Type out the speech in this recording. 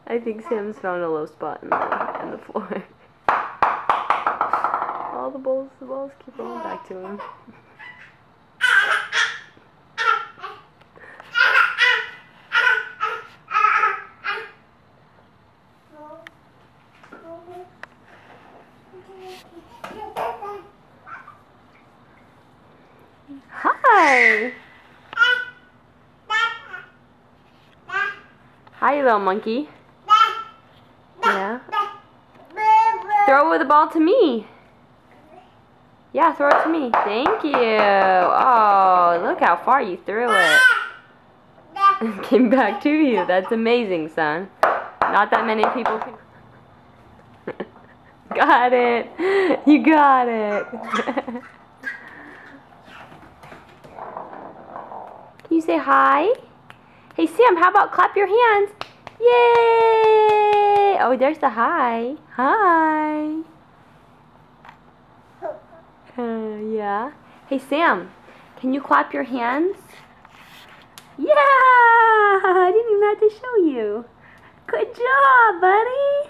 I think Sam's found a low spot in the floor. All the balls keep rolling back to him. Hi! Hi, you little monkey. Yeah. Throw the ball to me. Yeah, throw it to me. Thank you. Oh, look how far you threw it. It came back to you. That's amazing, son. Not that many people can... Got it. You got it. Can you say hi? Hey, Sam, how about clap your hands? Yay! Oh, there's the hi. Hi. Yeah. Hey, Sam, can you clap your hands? Yeah! I didn't even have to show you. Good job, buddy.